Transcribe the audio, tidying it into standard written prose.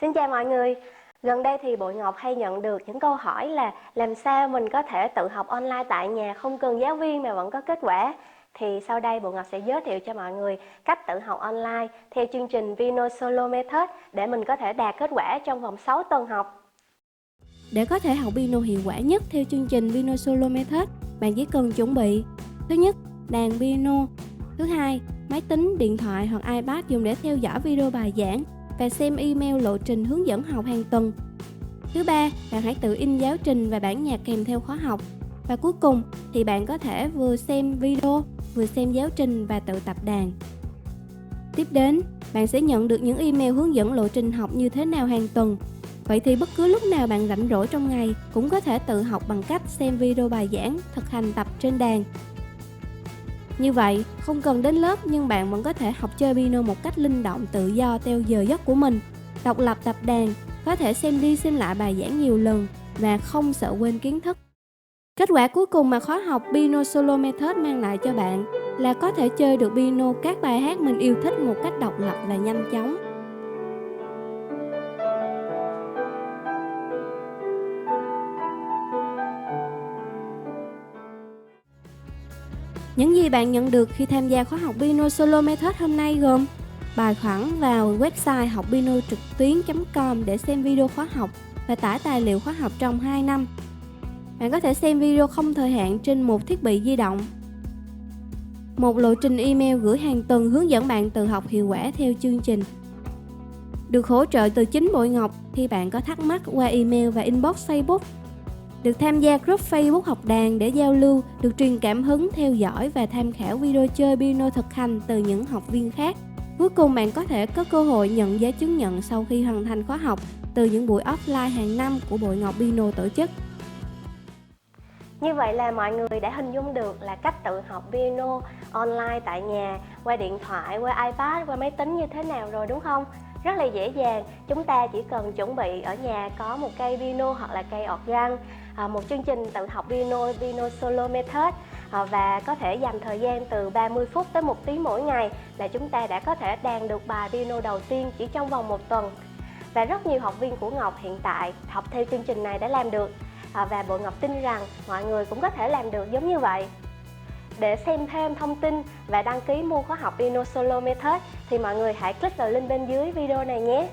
Xin chào mọi người. Gần đây thì Bội Ngọc hay nhận được những câu hỏi là làm sao mình có thể tự học online tại nhà không cần giáo viên mà vẫn có kết quả. Thì sau đây Bội Ngọc sẽ giới thiệu cho mọi người cách tự học online theo chương trình Vino Solo Method để mình có thể đạt kết quả trong vòng 6 tuần học. Để có thể học piano hiệu quả nhất theo chương trình Vino Solo Method, bạn chỉ cần chuẩn bị: thứ nhất, đàn piano; thứ hai, máy tính, điện thoại hoặc iPad dùng để theo dõi video bài giảng và xem email lộ trình hướng dẫn học hàng tuần; thứ ba, bạn hãy tự in giáo trình và bản nhạc kèm theo khóa học; và cuối cùng thì bạn có thể vừa xem video, vừa xem giáo trình và tự tập đàn. Tiếp đến, bạn sẽ nhận được những email hướng dẫn lộ trình học như thế nào hàng tuần. Vậy thì bất cứ lúc nào bạn rảnh rỗi trong ngày cũng có thể tự học bằng cách xem video bài giảng, thực hành tập trên đàn. Như vậy, không cần đến lớp nhưng bạn vẫn có thể học chơi piano một cách linh động, tự do theo giờ giấc của mình, độc lập tập đàn, có thể xem đi xem lại bài giảng nhiều lần và không sợ quên kiến thức. Kết quả cuối cùng mà khóa học Vino Solo Method mang lại cho bạn là có thể chơi được piano các bài hát mình yêu thích một cách độc lập và nhanh chóng. Những gì bạn nhận được khi tham gia khóa học Vino Solo Method hôm nay gồm: bài khoản vào website hocpianotrựctuyến.com để xem video khóa học và tải tài liệu khóa học trong 2 năm. Bạn có thể xem video không thời hạn trên một thiết bị di động. Một lộ trình email gửi hàng tuần hướng dẫn bạn tự học hiệu quả theo chương trình. Được hỗ trợ từ chính Bội Ngọc khi bạn có thắc mắc qua email và inbox Facebook. Được tham gia group Facebook học đàn để giao lưu, được truyền cảm hứng, theo dõi và tham khảo video chơi piano thực hành từ những học viên khác. Cuối cùng bạn có thể có cơ hội nhận giấy chứng nhận sau khi hoàn thành khóa học từ những buổi offline hàng năm của Bội Ngọc Piano tổ chức. Như vậy là mọi người đã hình dung được là cách tự học piano online tại nhà qua điện thoại, qua iPad, qua máy tính như thế nào rồi đúng không? Rất là dễ dàng, chúng ta chỉ cần chuẩn bị ở nhà có một cây piano hoặc là cây organ, một chương trình tự học piano Vino Solo Method và có thể dành thời gian từ 30 phút tới 1 tiếng mỗi ngày là chúng ta đã có thể đàn được bài piano đầu tiên chỉ trong vòng 1 tuần. Và rất nhiều học viên của Ngọc hiện tại học theo chương trình này đã làm được và Bội Ngọc tin rằng mọi người cũng có thể làm được giống như vậy. Để xem thêm thông tin và đăng ký mua khóa học Vino Solo Method thì mọi người hãy click vào link bên dưới video này nhé.